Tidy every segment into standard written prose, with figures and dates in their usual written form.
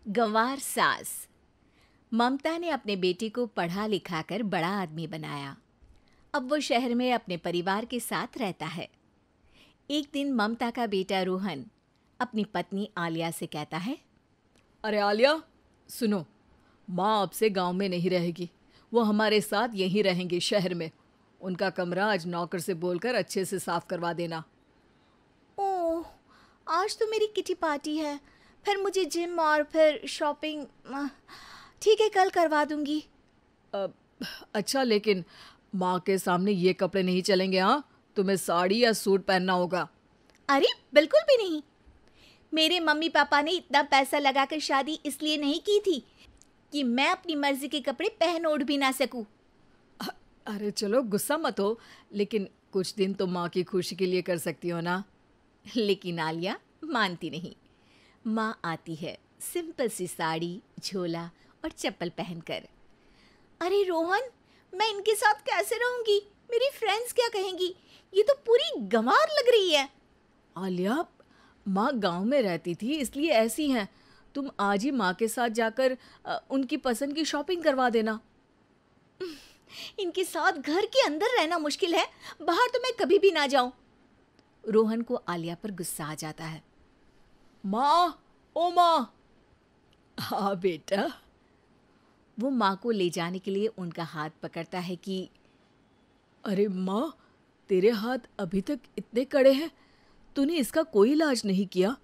गंवार सास। ममता ने अपने बेटे को पढ़ा लिखाकर बड़ा आदमी बनाया। अब वो शहर में अपने परिवार के साथ रहता है। एक दिन ममता का बेटा रोहन अपनी पत्नी आलिया से कहता है, अरे आलिया, सुनो, माँ अब से गांव में नहीं रहेगी। वो हमारे साथ यहीं रहेंगी शहर में। उनका कमरा आज नौकर से बोलकर अच्छे से साफ करवा देना। ओह, आज तो मेरी किटी पार्टी है, फिर मुझे जिम और फिर शॉपिंग। ठीक है, कल करवा दूंगी। अच्छा, लेकिन माँ के सामने ये कपड़े नहीं चलेंगे। हाँ, तुम्हें साड़ी या सूट पहनना होगा। अरे बिल्कुल भी नहीं। मेरे मम्मी पापा ने इतना पैसा लगाकर शादी इसलिए नहीं की थी कि मैं अपनी मर्जी के कपड़े पहन ओढ़ भी ना सकूं। अरे चलो, गुस्सा मत हो, लेकिन कुछ दिन तो माँ की खुशी के लिए कर सकती हो ना। लेकिन आलिया मानती नहीं। माँ आती है सिंपल सी साड़ी, झोला और चप्पल पहनकर। अरे रोहन, मैं इनके साथ कैसे रहूंगी? मेरी फ्रेंड्स क्या कहेंगी? ये तो पूरी गंवार लग रही है। आलिया, माँ गांव में रहती थी इसलिए ऐसी हैं। तुम आज ही माँ के साथ जाकर उनकी पसंद की शॉपिंग करवा देना। इनके साथ घर के अंदर रहना मुश्किल है, बाहर तो मैं कभी भी ना जाऊं। रोहन को आलिया पर गुस्सा आ जाता है। माँ, ओ माँ। हाँ बेटा। वो माँ को ले जाने के लिए उनका हाथ पकड़ता है कि अरे माँ, तेरे हाथ अभी तक इतने कड़े हैं, तूने इसका कोई इलाज नहीं किया?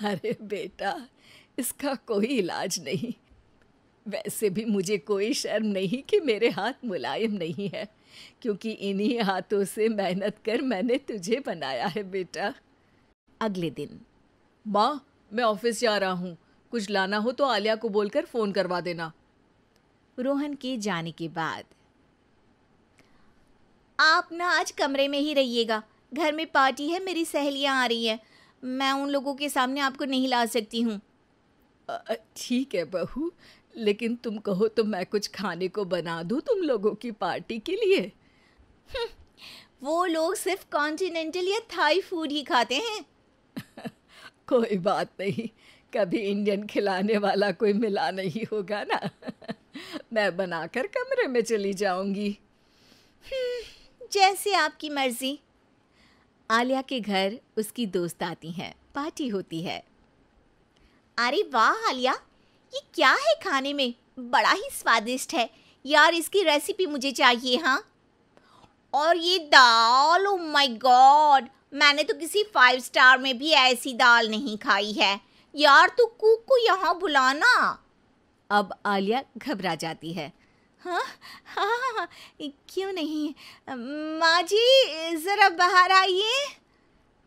अरे बेटा, इसका कोई इलाज नहीं। वैसे भी मुझे कोई शर्म नहीं कि मेरे हाथ मुलायम नहीं है, क्योंकि इन्हीं हाथों से मेहनत कर मैंने तुझे बनाया है बेटा। अगले दिन। माँ, मैं ऑफिस जा रहा हूँ। कुछ लाना हो तो आलिया को बोलकर फ़ोन करवा देना। रोहन के जाने के बाद। आप ना आज कमरे में ही रहिएगा, घर में पार्टी है, मेरी सहेलियां आ रही हैं, मैं उन लोगों के सामने आपको नहीं ला सकती हूँ। ठीक है बहू, लेकिन तुम कहो तो मैं कुछ खाने को बना दूँ तुम लोगों की पार्टी के लिए। वो लोग सिर्फ कॉन्टिनेंटल या थाई फूड ही खाते हैं। कोई बात नहीं, कभी इंडियन खिलाने वाला कोई मिला नहीं होगा ना। मैं बनाकर कमरे में चली जाऊंगी। जैसे आपकी मर्जी। आलिया के घर उसकी दोस्त आती हैं, पार्टी होती है। अरे वाह आलिया, ये क्या है खाने में? बड़ा ही स्वादिष्ट है यार, इसकी रेसिपी मुझे चाहिए। हाँ, और ये दाल, ओ माय गॉड, मैंने तो किसी 5 स्टार में भी ऐसी दाल नहीं खाई है यार। तू कुक को यहाँ बुलाना। अब आलिया घबरा जाती है। हाँ हाँ हाँ, क्यों नहीं। माँ जी ज़रा बाहर आइए।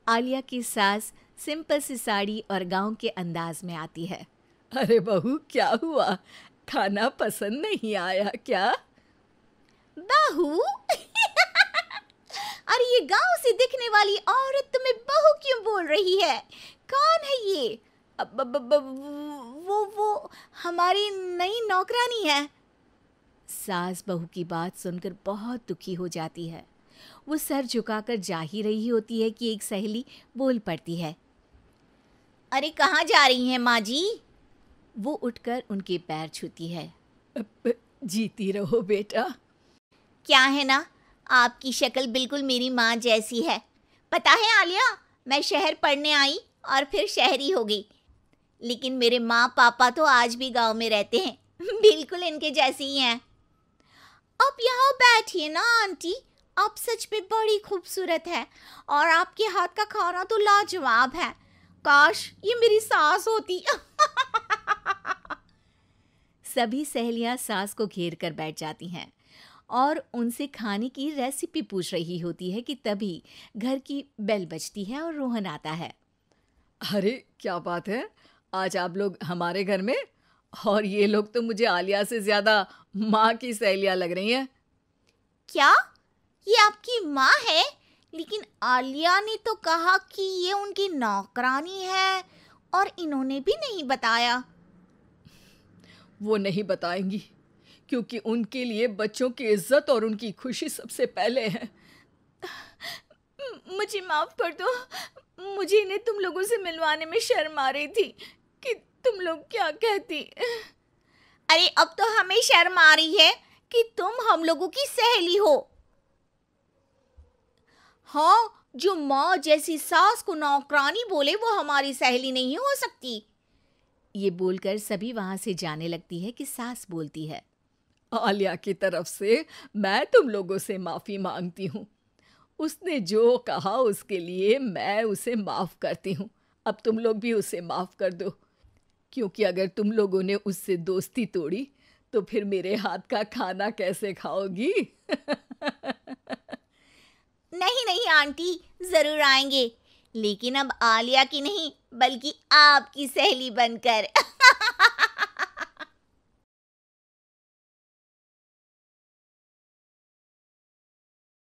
आलिया की सास सिंपल सी साड़ी और गांव के अंदाज में आती है। अरे बहू, क्या हुआ? खाना पसंद नहीं आया क्या? बहू? अरे ये गांव से दिखने वाली औरत तुम्हें बहू क्यों बोल रही है? कौन है ये? वो हमारी नई नौकरानी है। सास बहू की बात सुनकर बहुत दुखी हो जाती है। वो सर झुकाकर जा ही रही होती है कि एक सहेली बोल पड़ती है। अरे कहाँ जा रही हैं माँ जी? वो उठकर उनके पैर छूती है। जीती रहो बेटा। क्या है ना, आपकी शक्ल बिल्कुल मेरी माँ जैसी है। पता है आलिया, मैं शहर पढ़ने आई और फिर शहरी हो गई, लेकिन मेरे माँ पापा तो आज भी गांव में रहते हैं, बिल्कुल इनके जैसे ही हैं। आप यहाँ बैठिए ना आंटी, आप सच में बड़ी खूबसूरत है और आपके हाथ का खाना तो लाजवाब है। काश ये मेरी सास होती। सभी सहेलियां सास को घेर कर बैठ जाती हैं और उनसे खाने की रेसिपी पूछ रही होती है कि तभी घर की बेल बजती है और रोहन आता है। अरे क्या बात है, आज आप लोग हमारे घर में? और ये लोग तो मुझे आलिया से ज़्यादा माँ की सहेलियाँ लग रही हैं। क्या ये आपकी माँ है? लेकिन आलिया ने तो कहा कि ये उनकी नौकरानी है और इन्होंने भी नहीं बताया। वो नहीं बताएंगी, क्योंकि उनके लिए बच्चों की इज्जत और उनकी खुशी सबसे पहले है। मुझे माफ कर दो, मुझे इन्हें तुम लोगों से मिलवाने में शर्म आ रही थी। कि तुम लोग क्या कहती। अरे अब तो हमें शर्म आ रही है कि तुम हम लोगों की सहेली हो। हाँ, जो माँ जैसी सास को नौकरानी बोले वो हमारी सहेली नहीं हो सकती। ये बोलकर सभी वहां से जाने लगती है कि सास बोलती है, आलिया की तरफ से मैं तुम लोगों से माफ़ी मांगती हूँ। उसने जो कहा उसके लिए मैं उसे माफ़ करती हूँ। अब तुम लोग भी उसे माफ़ कर दो, क्योंकि अगर तुम लोगों ने उससे दोस्ती तोड़ी तो फिर मेरे हाथ का खाना कैसे खाओगी? नहीं नहीं आंटी, जरूर आएंगे, लेकिन अब आलिया की नहीं बल्कि आपकी सहेली बनकर।